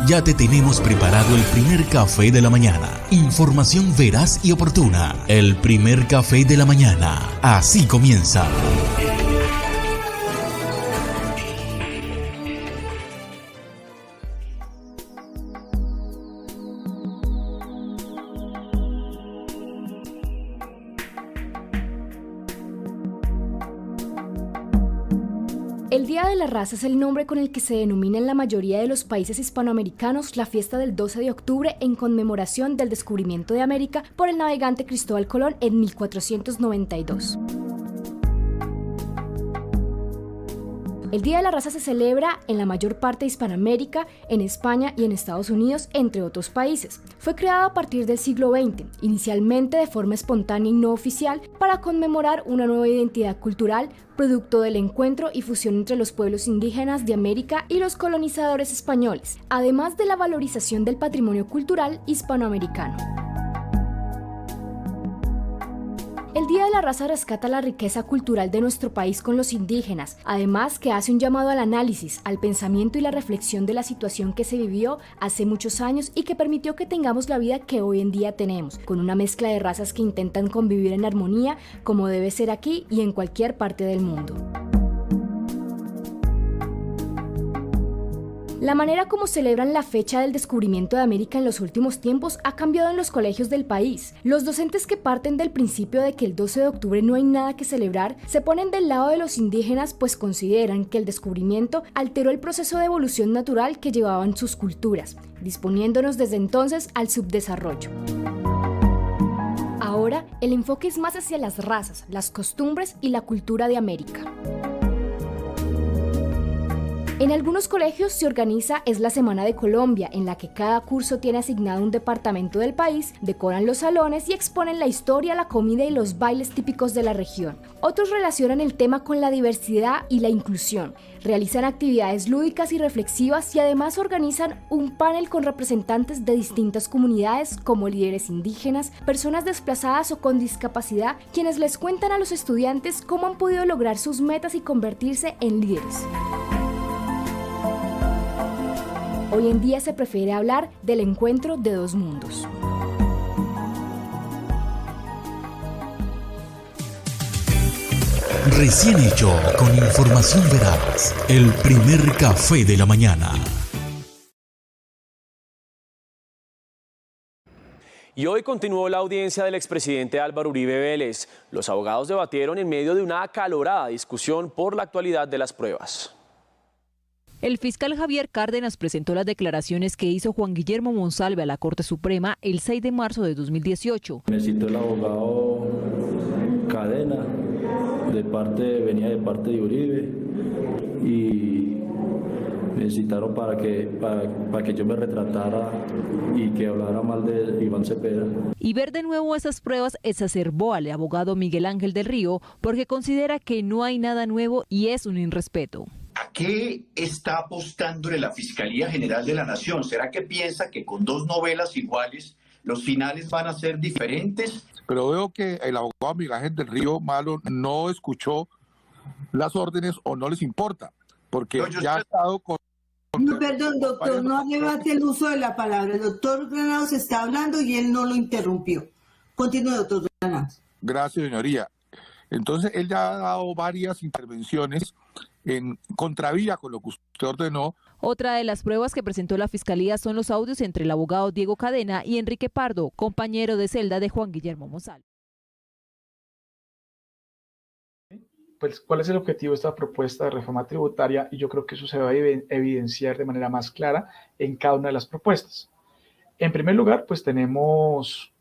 Ya te tenemos preparado el primer café de la mañana. Información veraz y oportuna. El primer café de la mañana. Así comienza. El Día de la Raza es el nombre con el que se denomina en la mayoría de los países hispanoamericanos la fiesta del 12 de octubre en conmemoración del descubrimiento de América por el navegante Cristóbal Colón en 1492. El Día de la Raza se celebra en la mayor parte de Hispanoamérica, en España y en Estados Unidos, entre otros países. Fue creado a partir del siglo XX, inicialmente de forma espontánea y no oficial, para conmemorar una nueva identidad cultural, producto del encuentro y fusión entre los pueblos indígenas de América y los colonizadores españoles, además de la valorización del patrimonio cultural hispanoamericano. El Día de la Raza rescata la riqueza cultural de nuestro país con los indígenas, además que hace un llamado al análisis, al pensamiento y la reflexión de la situación que se vivió hace muchos años y que permitió que tengamos la vida que hoy en día tenemos, con una mezcla de razas que intentan convivir en armonía como debe ser aquí y en cualquier parte del mundo. La manera como celebran la fecha del descubrimiento de América en los últimos tiempos ha cambiado en los colegios del país. Los docentes que parten del principio de que el 12 de octubre no hay nada que celebrar, se ponen del lado de los indígenas pues consideran que el descubrimiento alteró el proceso de evolución natural que llevaban sus culturas, disponiéndonos desde entonces al subdesarrollo. Ahora, el enfoque es más hacia las razas, las costumbres y la cultura de América. En algunos colegios se organiza la Semana de Colombia, en la que cada curso tiene asignado un departamento del país, decoran los salones y exponen la historia, la comida y los bailes típicos de la región. Otros relacionan el tema con la diversidad y la inclusión, realizan actividades lúdicas y reflexivas y además organizan un panel con representantes de distintas comunidades como líderes indígenas, personas desplazadas o con discapacidad, quienes les cuentan a los estudiantes cómo han podido lograr sus metas y convertirse en líderes. Hoy en día se prefiere hablar del encuentro de dos mundos. Recién hecho con información veraz. El primer café de la mañana. Y hoy continuó la audiencia del expresidente Álvaro Uribe Vélez. Los abogados debatieron en medio de una acalorada discusión por la actualidad de las pruebas. El fiscal Javier Cárdenas presentó las declaraciones que hizo Juan Guillermo Monsalve a la Corte Suprema el 6 de marzo de 2018. Me citó el abogado Cadena, venía de parte de Uribe, y me citaron para que yo me retratara y que hablara mal de Iván Cepeda. Y ver de nuevo esas pruebas exacerbó al abogado Miguel Ángel del Río porque considera que no hay nada nuevo y es un irrespeto. ¿A qué está apostándole la Fiscalía General de la Nación? ¿Será que piensa que con dos novelas iguales los finales van a ser diferentes? Pero veo que el abogado Miguel Ángel del Río Malo no escuchó las órdenes o no les importa, porque no, ya ha estado con... No, perdón, doctor, no debate el uso de la palabra. El doctor Granados está hablando y él no lo interrumpió. Continúe, doctor Granados. Gracias, señoría. Entonces, él ya ha dado varias intervenciones en contravía con lo que usted ordenó. Otra de las pruebas que presentó la Fiscalía son los audios entre el abogado Diego Cadena y Enrique Pardo, compañero de celda de Juan Guillermo Monsalve. Pues, ¿cuál es el objetivo de esta propuesta de reforma tributaria? Y yo creo que eso se va a evidenciar de manera más clara en cada una de las propuestas. En primer lugar, pues tenemos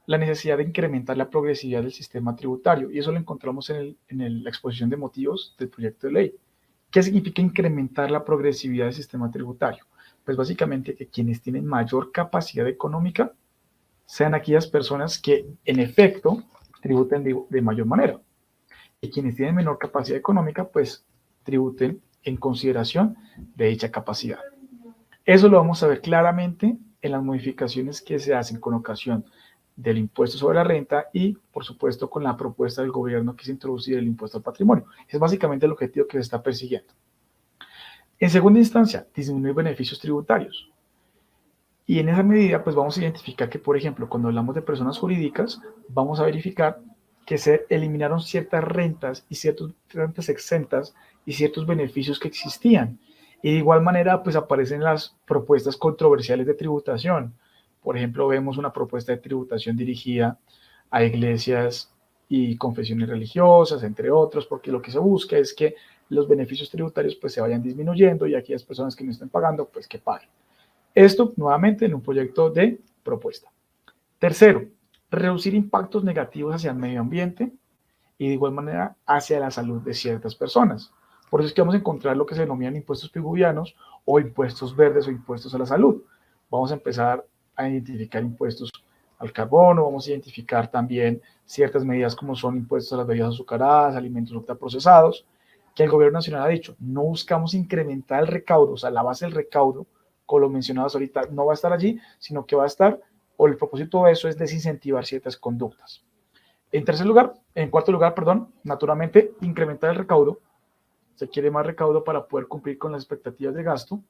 la necesidad de incrementar la progresividad del sistema tributario, y eso lo encontramos en la exposición de motivos del proyecto de ley. ¿Qué significa incrementar la progresividad del sistema tributario? Pues básicamente que quienes tienen mayor capacidad económica sean aquellas personas que en efecto tributen de mayor manera, y quienes tienen menor capacidad económica pues tributen en consideración de dicha capacidad. Eso lo vamos a ver claramente en las modificaciones que se hacen con ocasión del impuesto sobre la renta y, por supuesto, con la propuesta del gobierno que es introducir el impuesto al patrimonio. Es básicamente el objetivo que se está persiguiendo. En segunda instancia, disminuir beneficios tributarios. Y en esa medida, pues vamos a identificar que, por ejemplo, cuando hablamos de personas jurídicas, vamos a verificar que se eliminaron ciertas rentas y ciertas rentas exentas y ciertos beneficios que existían. Y de igual manera, pues aparecen las propuestas controversiales de tributación. Por ejemplo, vemos una propuesta de tributación dirigida a iglesias y confesiones religiosas, entre otros, porque lo que se busca es que los beneficios tributarios pues se vayan disminuyendo y aquellas personas que no estén pagando, pues que paguen. Esto, nuevamente, en un proyecto de propuesta. Tercero, reducir impactos negativos hacia el medio ambiente y de igual manera hacia la salud de ciertas personas. Por eso es que vamos a encontrar lo que se denominan impuestos pigouvianos o impuestos verdes o impuestos a la salud. Vamos a empezar a identificar impuestos al carbono, vamos a identificar también ciertas medidas como son impuestos a las bebidas azucaradas, alimentos ultraprocesados, que el gobierno nacional ha dicho, no buscamos incrementar el recaudo, o sea, la base del recaudo, como lo mencionabas ahorita, no va a estar allí, sino que va a estar, o el propósito de eso es desincentivar ciertas conductas. En cuarto lugar, naturalmente, incrementar el recaudo. Se quiere más recaudo para poder cumplir con las expectativas de gasto.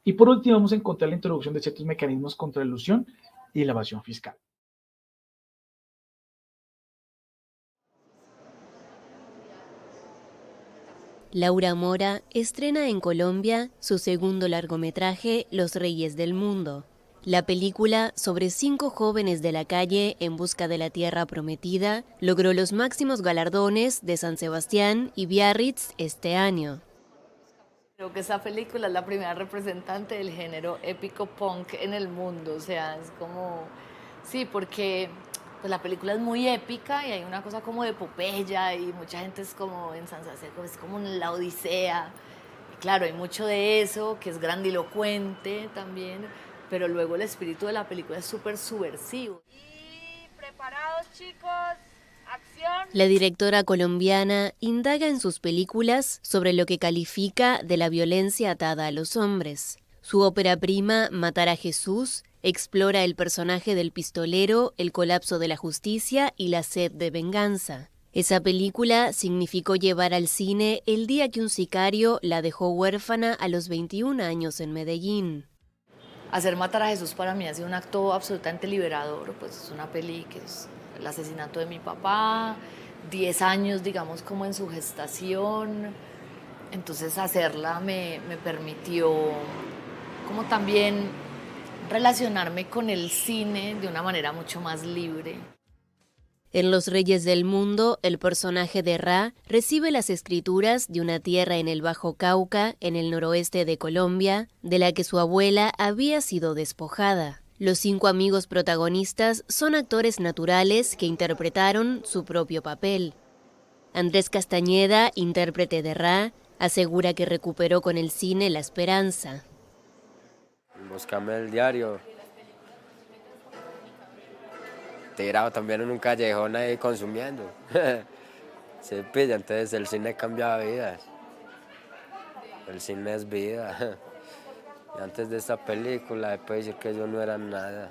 Y por último, vamos a encontrar la introducción de ciertos mecanismos contra la elusión y la evasión fiscal. Laura Mora estrena en Colombia su segundo largometraje Los Reyes del Mundo. La película, sobre 5 jóvenes de la calle en busca de la tierra prometida, logró los máximos galardones de San Sebastián y Biarritz este año. Creo que esta película es la primera representante del género épico punk en el mundo, o sea, es como, sí, porque pues la película es muy épica y hay una cosa como de epopeya y mucha gente es como en San Sebastián, es como la Odisea, y claro, hay mucho de eso, que es grandilocuente también, pero luego el espíritu de la película es súper subversivo. Y preparados, chicos, acción. La directora colombiana indaga en sus películas sobre lo que califica de la violencia atada a los hombres. Su ópera prima, Matar a Jesús, explora el personaje del pistolero, el colapso de la justicia y la sed de venganza. Esa película significó llevar al cine el día que un sicario la dejó huérfana a los 21 años en Medellín. Hacer Matar a Jesús para mí ha sido un acto absolutamente liberador, pues es una peli que es el asesinato de mi papá, 10 años, digamos, como en su gestación, entonces hacerla me permitió como también relacionarme con el cine de una manera mucho más libre. En Los Reyes del Mundo, el personaje de Ra recibe las escrituras de una tierra en el Bajo Cauca, en el noroeste de Colombia, de la que su abuela había sido despojada. Los 5 amigos protagonistas son actores naturales que interpretaron su propio papel. Andrés Castañeda, intérprete de Ra, asegura que recuperó con el cine la esperanza. Búscame el diario. Tirado también en un callejón ahí consumiendo. Se pilla, entonces el cine cambia vidas. El cine es vida. Y antes de esta película, puedo decir que yo no era nada.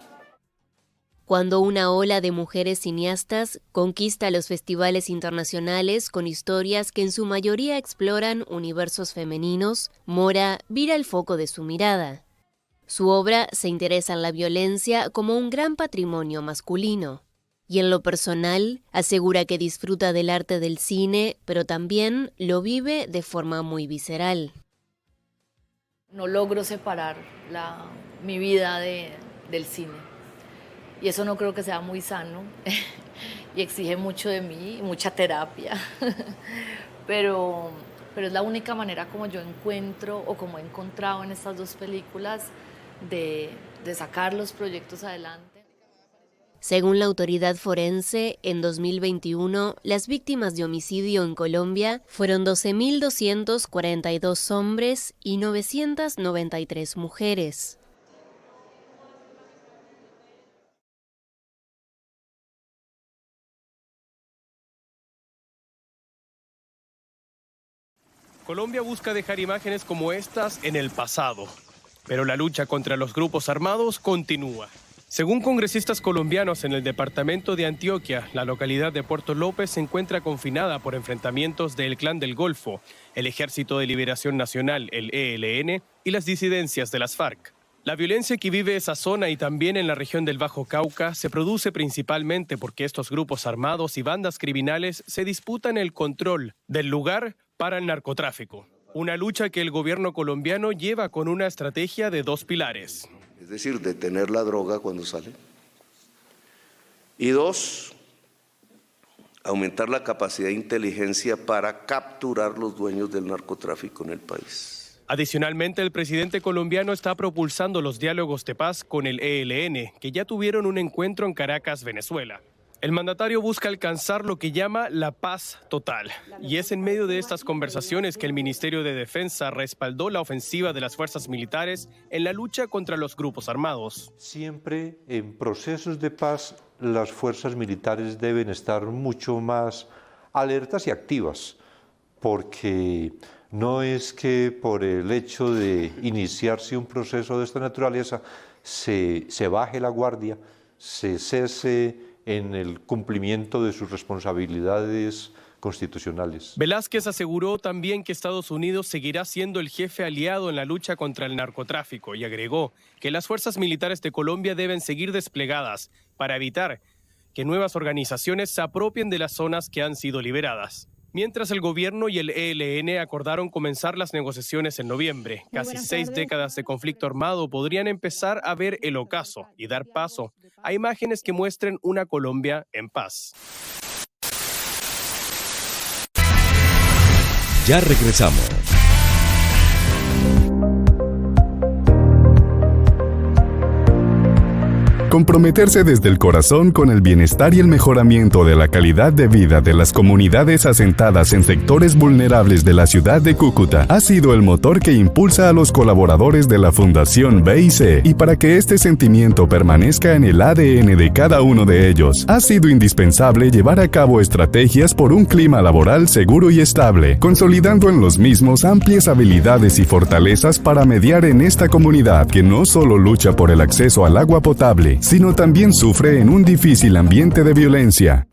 Cuando una ola de mujeres cineastas conquista los festivales internacionales con historias que en su mayoría exploran universos femeninos, Mora vira el foco de su mirada. Su obra se interesa en la violencia como un gran patrimonio masculino. Y en lo personal, asegura que disfruta del arte del cine, pero también lo vive de forma muy visceral. No logro separar mi vida del cine. Y eso no creo que sea muy sano. Y exige mucho de mí, mucha terapia. Pero es la única manera como yo encuentro, o como he encontrado en estas 2 películas, de sacar los proyectos adelante. Según la autoridad forense, en 2021, las víctimas de homicidio en Colombia fueron 12.242 hombres y 993 mujeres. Colombia busca dejar imágenes como estas en el pasado, pero la lucha contra los grupos armados continúa. Según congresistas colombianos en el departamento de Antioquia, la localidad de Puerto López se encuentra confinada por enfrentamientos del Clan del Golfo, el Ejército de Liberación Nacional, el ELN, y las disidencias de las FARC. La violencia que vive esa zona y también en la región del Bajo Cauca se produce principalmente porque estos grupos armados y bandas criminales se disputan el control del lugar para el narcotráfico. Una lucha que el gobierno colombiano lleva con una estrategia de 2 pilares. Es decir, detener la droga cuando sale. Y 2, aumentar la capacidad de inteligencia para capturar los dueños del narcotráfico en el país. Adicionalmente, el presidente colombiano está propulsando los diálogos de paz con el ELN, que ya tuvieron un encuentro en Caracas, Venezuela. El mandatario busca alcanzar lo que llama la paz total. Y es en medio de estas conversaciones que el Ministerio de Defensa respaldó la ofensiva de las fuerzas militares en la lucha contra los grupos armados. Siempre en procesos de paz las fuerzas militares deben estar mucho más alertas y activas, porque no es que por el hecho de iniciarse un proceso de esta naturaleza se baje la guardia, se cese en el cumplimiento de sus responsabilidades constitucionales. Velázquez aseguró también que Estados Unidos seguirá siendo el jefe aliado en la lucha contra el narcotráfico y agregó que las fuerzas militares de Colombia deben seguir desplegadas para evitar que nuevas organizaciones se apropien de las zonas que han sido liberadas. Mientras el gobierno y el ELN acordaron comenzar las negociaciones en noviembre, casi 6 décadas de conflicto armado podrían empezar a ver el ocaso y dar paso a imágenes que muestren una Colombia en paz. Ya regresamos. Comprometerse desde el corazón con el bienestar y el mejoramiento de la calidad de vida de las comunidades asentadas en sectores vulnerables de la ciudad de Cúcuta ha sido el motor que impulsa a los colaboradores de la Fundación BIC, y para que este sentimiento permanezca en el ADN de cada uno de ellos, ha sido indispensable llevar a cabo estrategias por un clima laboral seguro y estable, consolidando en los mismos amplias habilidades y fortalezas para mediar en esta comunidad que no solo lucha por el acceso al agua potable, sino también sufre en un difícil ambiente de violencia.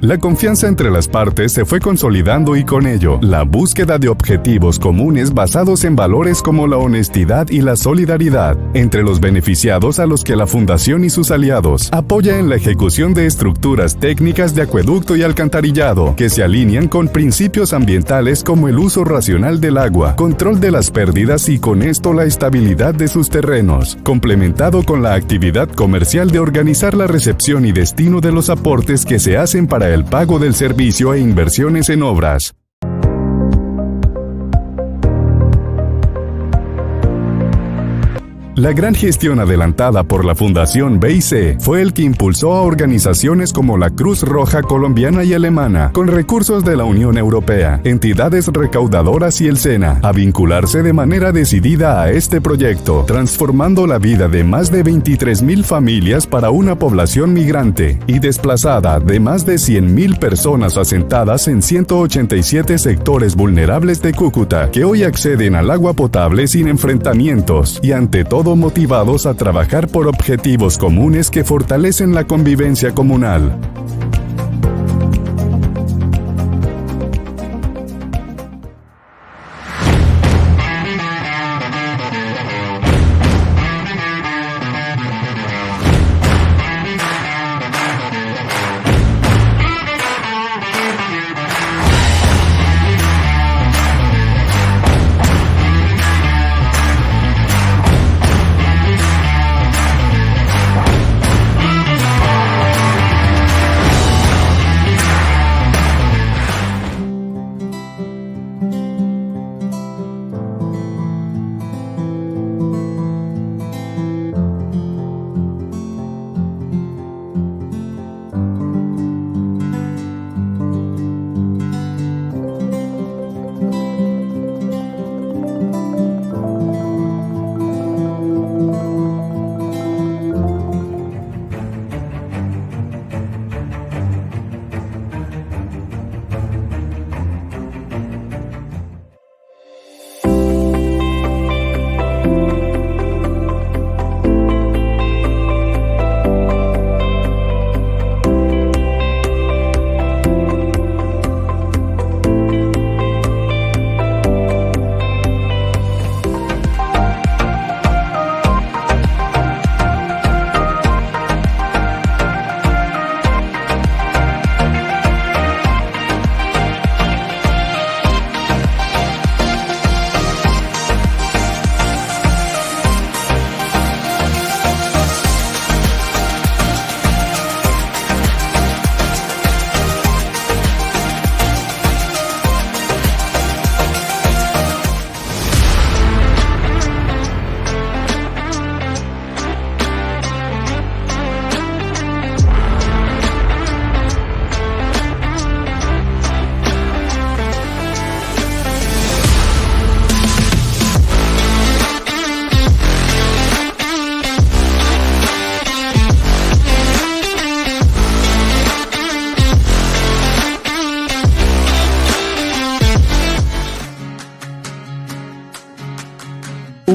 La confianza entre las partes se fue consolidando y con ello, la búsqueda de objetivos comunes basados en valores como la honestidad y la solidaridad, entre los beneficiados a los que la Fundación y sus aliados apoya en la ejecución de estructuras técnicas de acueducto y alcantarillado que se alinean con principios ambientales como el uso racional del agua, control de las pérdidas y con esto la estabilidad de sus terrenos, complementado con la actividad comercial de organizar la recepción y destino de los aportes que se hacen para el pago del servicio e inversiones en obras. La gran gestión adelantada por la Fundación BIC fue el que impulsó a organizaciones como la Cruz Roja colombiana y alemana, con recursos de la Unión Europea, entidades recaudadoras y el SENA, a vincularse de manera decidida a este proyecto, transformando la vida de más de 23.000 familias para una población migrante y desplazada de más de 100.000 personas asentadas en 187 sectores vulnerables de Cúcuta, que hoy acceden al agua potable sin enfrentamientos y ante todo motivados a trabajar por objetivos comunes que fortalecen la convivencia comunal.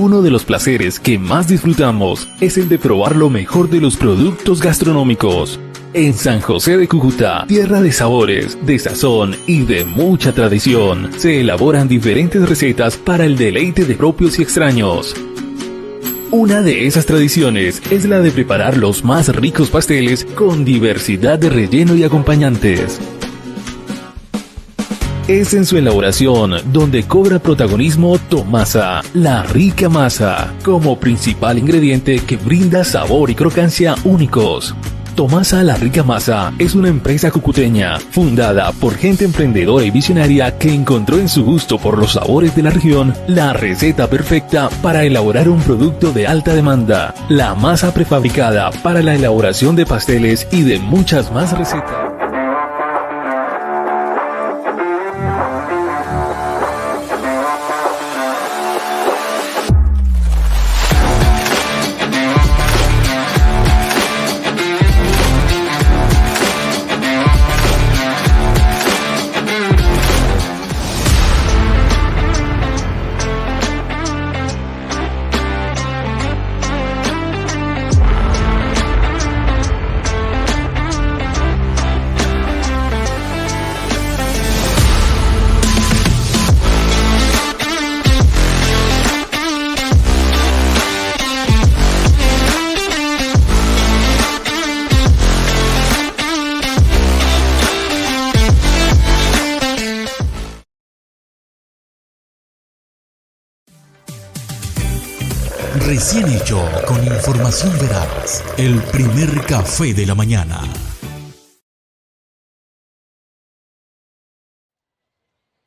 uno de los placeres que más disfrutamos es el de probar lo mejor de los productos gastronómicos. En San José de Cúcuta, tierra de sabores, de sazón y de mucha tradición, se elaboran diferentes recetas para el deleite de propios y extraños. Una de esas tradiciones es la de preparar los más ricos pasteles con diversidad de relleno y acompañantes. Es en su elaboración donde cobra protagonismo Tomasa, la rica masa, como principal ingrediente que brinda sabor y crocancia únicos. Tomasa La Rica Masa es una empresa cucuteña fundada por gente emprendedora y visionaria que encontró en su gusto por los sabores de la región la receta perfecta para elaborar un producto de alta demanda, la masa prefabricada para la elaboración de pasteles y de muchas más recetas. Recién hecho, con información veraz, el primer café de la mañana.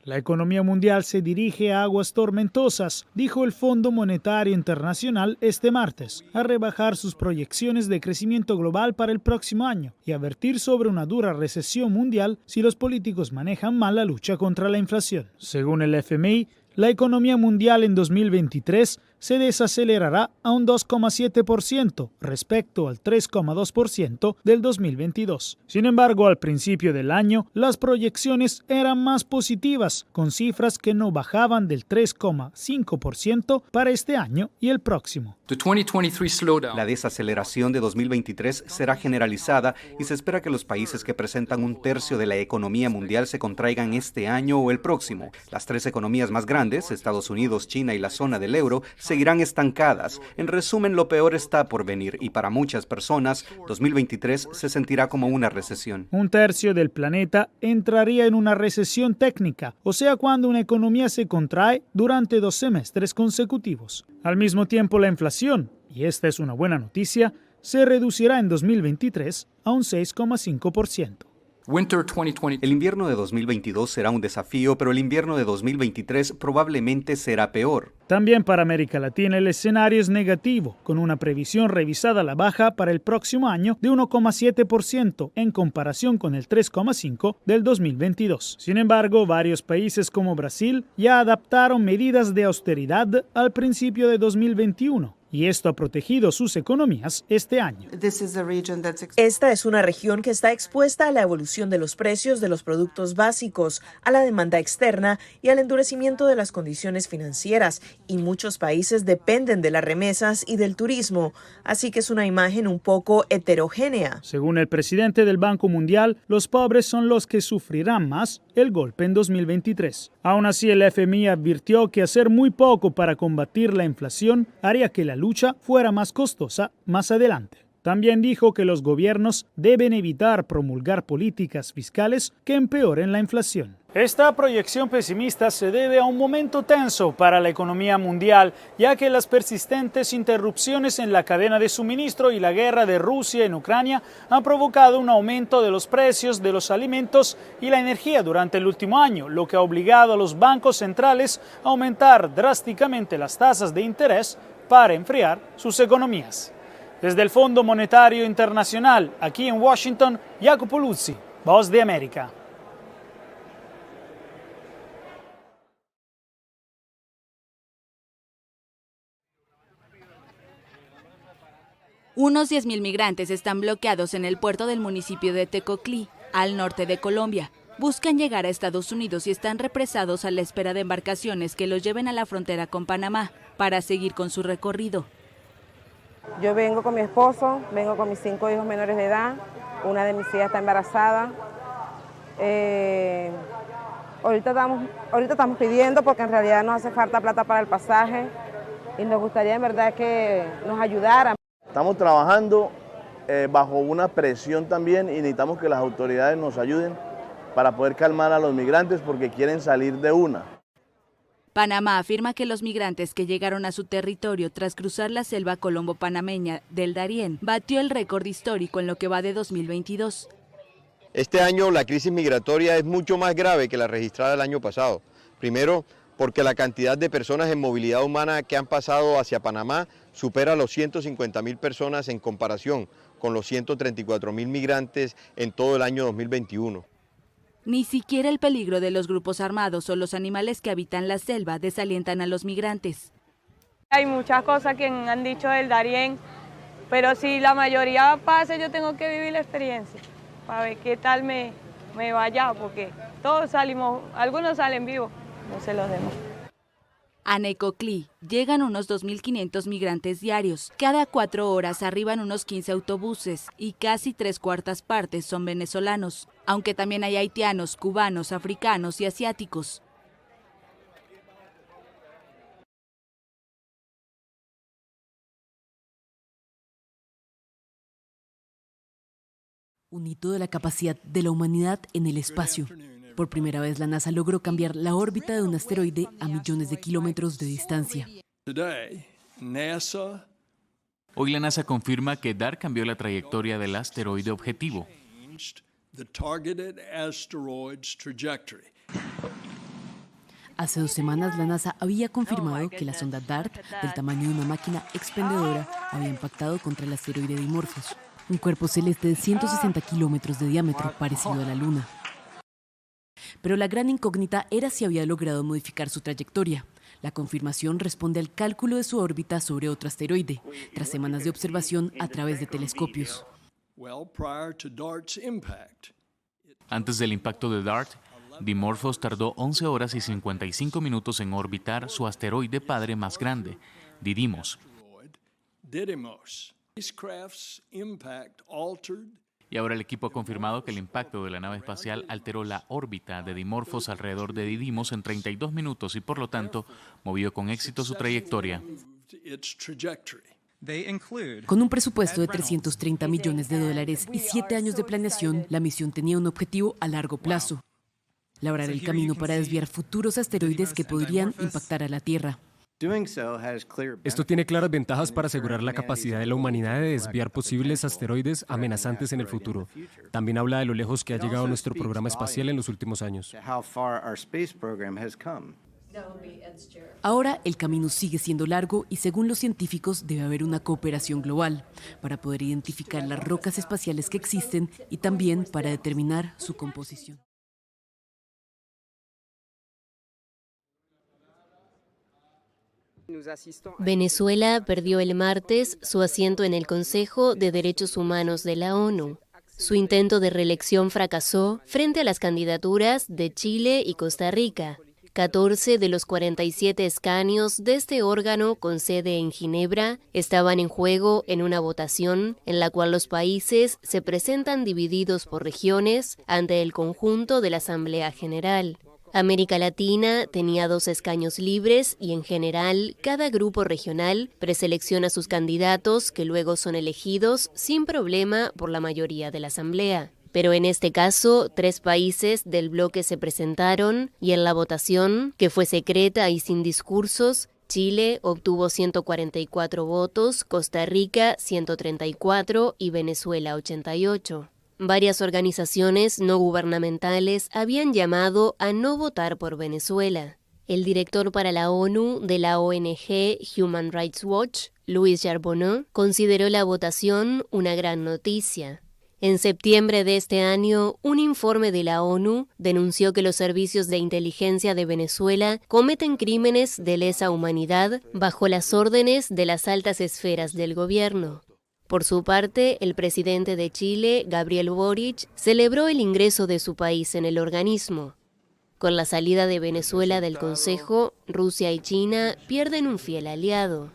La economía mundial se dirige a aguas tormentosas, dijo el Fondo Monetario Internacional este martes, a rebajar sus proyecciones de crecimiento global para el próximo año y advertir sobre una dura recesión mundial si los políticos manejan mal la lucha contra la inflación. Según el FMI, la economía mundial en 2023 se desacelerará a un 2,7% respecto al 3,2% del 2022. Sin embargo, al principio del año, las proyecciones eran más positivas, con cifras que no bajaban del 3,5% para este año y el próximo. La desaceleración de 2023 será generalizada y se espera que los países que presentan un tercio de la economía mundial se contraigan este año o el próximo. Las tres economías más grandes, Estados Unidos, China y la zona del euro, seguirán estancadas. En resumen, lo peor está por venir y para muchas personas, 2023 se sentirá como una recesión. Un tercio del planeta entraría en una recesión técnica, o sea, cuando una economía se contrae durante 2 semestres consecutivos. Al mismo tiempo, la inflación, y esta es una buena noticia, se reducirá en 2023 a un 6,5%. El invierno de 2022 será un desafío, pero el invierno de 2023 probablemente será peor. También para América Latina el escenario es negativo, con una previsión revisada a la baja para el próximo año de 1,7% en comparación con el 3,5% del 2022. Sin embargo, varios países como Brasil ya adaptaron medidas de austeridad al principio de 2021. Y esto ha protegido sus economías este año. Esta es una región que está expuesta a la evolución de los precios de los productos básicos, a la demanda externa y al endurecimiento de las condiciones financieras, y muchos países dependen de las remesas y del turismo, así que es una imagen un poco heterogénea. Según el presidente del Banco Mundial, los pobres son los que sufrirán más el golpe en 2023. Aún así, el FMI advirtió que hacer muy poco para combatir la inflación haría que la lucha fuera más costosa más adelante. También dijo que los gobiernos deben evitar promulgar políticas fiscales que empeoren la inflación. Esta proyección pesimista se debe a un momento tenso para la economía mundial, ya que las persistentes interrupciones en la cadena de suministro y la guerra de Rusia en Ucrania han provocado un aumento de los precios de los alimentos y la energía durante el último año, lo que ha obligado a los bancos centrales a aumentar drásticamente las tasas de interés para enfriar sus economías. Desde el Fondo Monetario Internacional, aquí en Washington, Jacopo Luzzi, Voz de América. Unos 10.000 migrantes están bloqueados en el puerto del municipio de Tecoclí, al norte de Colombia, Buscan llegar a Estados Unidos y están represados a la espera de embarcaciones que los lleven a la frontera con Panamá para seguir con su recorrido. Yo vengo con mi esposo, vengo con mis 5 hijos menores de edad, una de mis hijas está embarazada. Ahorita estamos pidiendo porque en realidad nos hace falta plata para el pasaje y nos gustaría en verdad que nos ayudaran. Estamos trabajando bajo una presión también y necesitamos que las autoridades nos ayuden para poder calmar a los migrantes porque quieren salir de una. Panamá afirma que los migrantes que llegaron a su territorio tras cruzar la selva colombo-panameña del Darién batió el récord histórico en lo que va de 2022. Este año la crisis migratoria es mucho más grave que la registrada el año pasado. Primero, porque la cantidad de personas en movilidad humana que han pasado hacia Panamá supera los 150.000 personas en comparación con los 134.000 migrantes en todo el año 2021. Ni siquiera el peligro de los grupos armados o los animales que habitan la selva desalientan a los migrantes. Hay muchas cosas que han dicho del Darién, pero si la mayoría pasa, yo tengo que vivir la experiencia para ver qué tal me vaya, porque todos salimos, algunos salen vivos, no se los demos. A Necoclí llegan unos 2.500 migrantes diarios. Cada 4 horas arriban unos 15 autobuses y casi 3/4 partes son venezolanos, aunque también hay haitianos, cubanos, africanos y asiáticos. Un hito de la capacidad de la humanidad en el espacio. Por primera vez la NASA logró cambiar la órbita de un asteroide a millones de kilómetros de distancia. Hoy la NASA confirma que DART cambió la trayectoria del asteroide objetivo. Hace 2 semanas la NASA había confirmado que la sonda DART, del tamaño de una máquina expendedora, había impactado contra el asteroide Dimorphos, un cuerpo celeste de 160 kilómetros de diámetro parecido a la Luna. Pero la gran incógnita era si había logrado modificar su trayectoria. La confirmación responde al cálculo de su órbita sobre otro asteroide, tras semanas de observación a través de telescopios. Antes del impacto de DART, Dimorphos tardó 11 horas y 55 minutos en orbitar su asteroide padre más grande, Didymos. Y ahora el equipo ha confirmado que el impacto de la nave espacial alteró la órbita de Dimorphos alrededor de Didymos en 32 minutos y por lo tanto movió con éxito su trayectoria. Con un presupuesto de $330 millones y 7 años de planeación, la misión tenía un objetivo a largo plazo: labrar el camino para desviar futuros asteroides que podrían impactar a la Tierra. Esto tiene claras ventajas para asegurar la capacidad de la humanidad de desviar posibles asteroides amenazantes en el futuro. También habla de lo lejos que ha llegado nuestro programa espacial en los últimos años. Ahora el camino sigue siendo largo y según los científicos debe haber una cooperación global para poder identificar las rocas espaciales que existen y también para determinar su composición. Venezuela perdió el martes su asiento en el Consejo de Derechos Humanos de la ONU. Su intento de reelección fracasó frente a las candidaturas de Chile y Costa Rica. 14 de los 47 escaños de este órgano con sede en Ginebra estaban en juego en una votación en la cual los países se presentan divididos por regiones ante el conjunto de la Asamblea General. América Latina tenía 2 escaños libres y en general cada grupo regional preselecciona sus candidatos que luego son elegidos sin problema por la mayoría de la Asamblea. Pero en este caso, 3 países del bloque se presentaron y en la votación, que fue secreta y sin discursos, Chile obtuvo 144 votos, Costa Rica 134 y Venezuela 88. Varias organizaciones no gubernamentales habían llamado a no votar por Venezuela. El director para la ONU de la ONG Human Rights Watch, Louis Charbonneau, consideró la votación una gran noticia. En septiembre de este año, un informe de la ONU denunció que los servicios de inteligencia de Venezuela cometen crímenes de lesa humanidad bajo las órdenes de las altas esferas del gobierno. Por su parte, el presidente de Chile, Gabriel Boric, celebró el ingreso de su país en el organismo. Con la salida de Venezuela del Consejo, Rusia y China pierden un fiel aliado.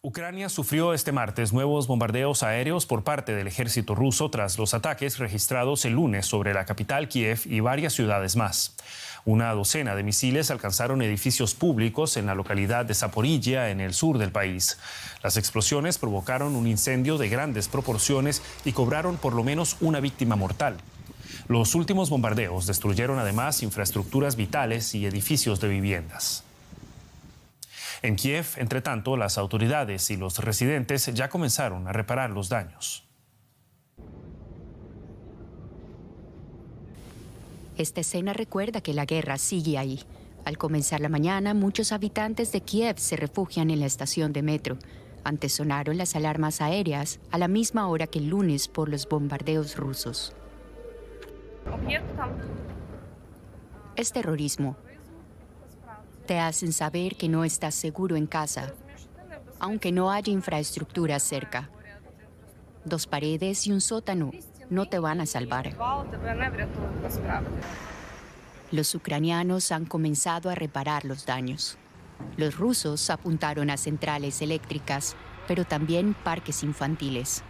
Ucrania sufrió este martes nuevos bombardeos aéreos por parte del ejército ruso tras los ataques registrados el lunes sobre la capital Kiev y varias ciudades más. Una docena de misiles alcanzaron edificios públicos en la localidad de Zaporilla, en el sur del país. Las explosiones provocaron un incendio de grandes proporciones y cobraron por lo menos una víctima mortal. Los últimos bombardeos destruyeron además infraestructuras vitales y edificios de viviendas. En Kiev, entre tanto, las autoridades y los residentes ya comenzaron a reparar los daños. Esta escena recuerda que la guerra sigue ahí. Al comenzar la mañana, muchos habitantes de Kiev se refugian en la estación de metro. Antes sonaron las alarmas aéreas a la misma hora que el lunes por los bombardeos rusos. Es terrorismo. Te hacen saber que no estás seguro en casa, aunque no haya infraestructura cerca. 2 paredes y un sótano no te van a salvar. Los ucranianos han comenzado a reparar los daños. Los rusos apuntaron a centrales eléctricas, pero también parques infantiles.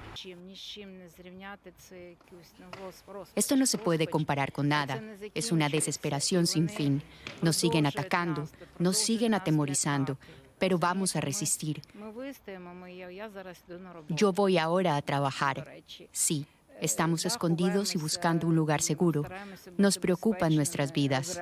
Esto no se puede comparar con nada. Es una desesperación sin fin. Nos siguen atacando, nos siguen atemorizando, pero vamos a resistir. Yo voy ahora a trabajar. Sí, estamos escondidos y buscando un lugar seguro. Nos preocupan nuestras vidas.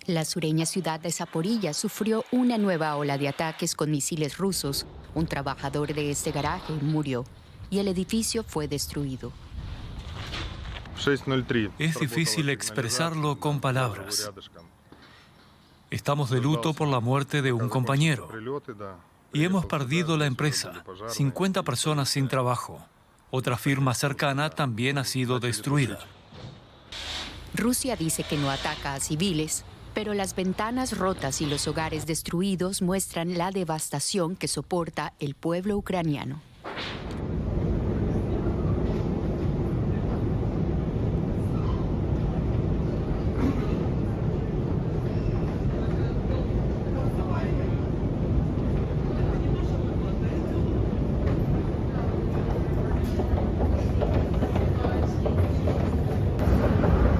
La sureña ciudad de Zaporilla sufrió una nueva ola de ataques con misiles rusos. Un trabajador de este garaje murió y el edificio fue destruido. Es difícil expresarlo con palabras. Estamos de luto por la muerte de un compañero y hemos perdido la empresa. 50 personas sin trabajo. Otra firma cercana también ha sido destruida. Rusia dice que no ataca a civiles, pero las ventanas rotas y los hogares destruidos muestran la devastación que soporta el pueblo ucraniano.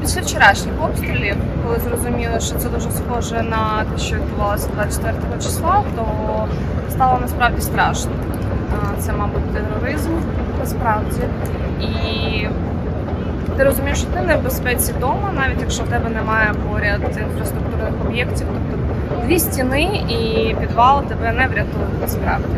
Після вчорашніх обстрілів, коли зрозуміли, що це дуже схоже на те, що відбувалося 24 числа, то стало насправді страшно. Це, мабуть, тероризм, насправді. І ти розумієш, що ти не в безпеці вдома, навіть якщо в тебе немає поряд інфраструктурних об'єктів. Тобто 2 стіни і підвал тебе не врятують насправді.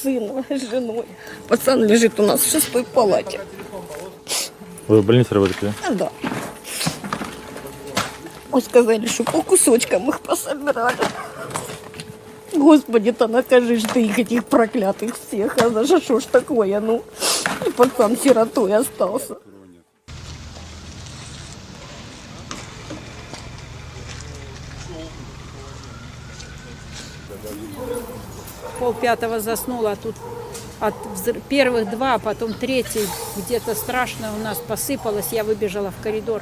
Сына с женой. Пацан лежит у нас в 6-й палате. Вы в больнице работаете? Да. Мы сказали, что по кусочкам их пособирали. Господи-то, накажи ж ты их, этих проклятых всех. А за что ж такое, ну? И пацан сиротой остался. 4:30 заснула, а тут от первых 2, а потом 3 где-то страшно у нас посыпалось. Я выбежала в коридор.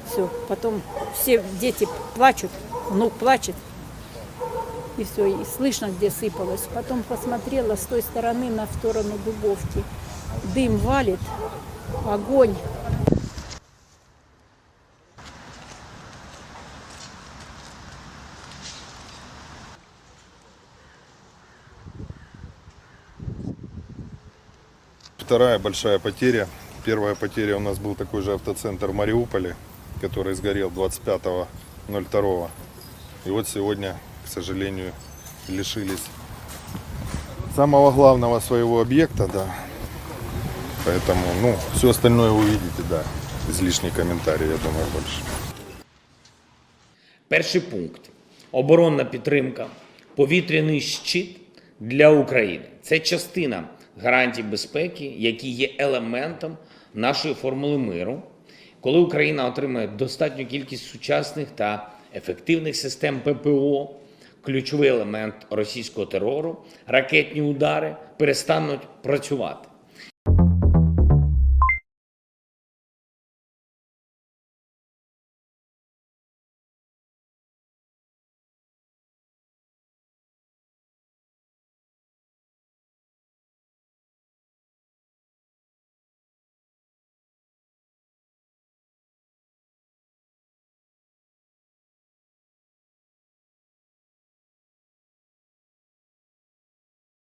Все, потом все дети плачут, внук плачет. И все, и слышно, где сыпалось. Потом посмотрела с той стороны на сторону Дубовки. Дым валит, огонь. Вторая большая потеря. Первая потеря у нас был такой же автоцентр в Мариуполе, который сгорел 25.02. И вот сегодня, к сожалению, лишились самого главного своего объекта, да. Поэтому, все остальное вы видите, да. излишний комментарий, я думаю, больше. Перший пункт – оборонна підтримка, повітряний щит для України. Це частина гарантій безпеки, які є елементом нашої формули миру. Коли Україна отримає достатню кількість сучасних та ефективних систем ППО, ключовий елемент російського терору, ракетні удари перестануть працювати.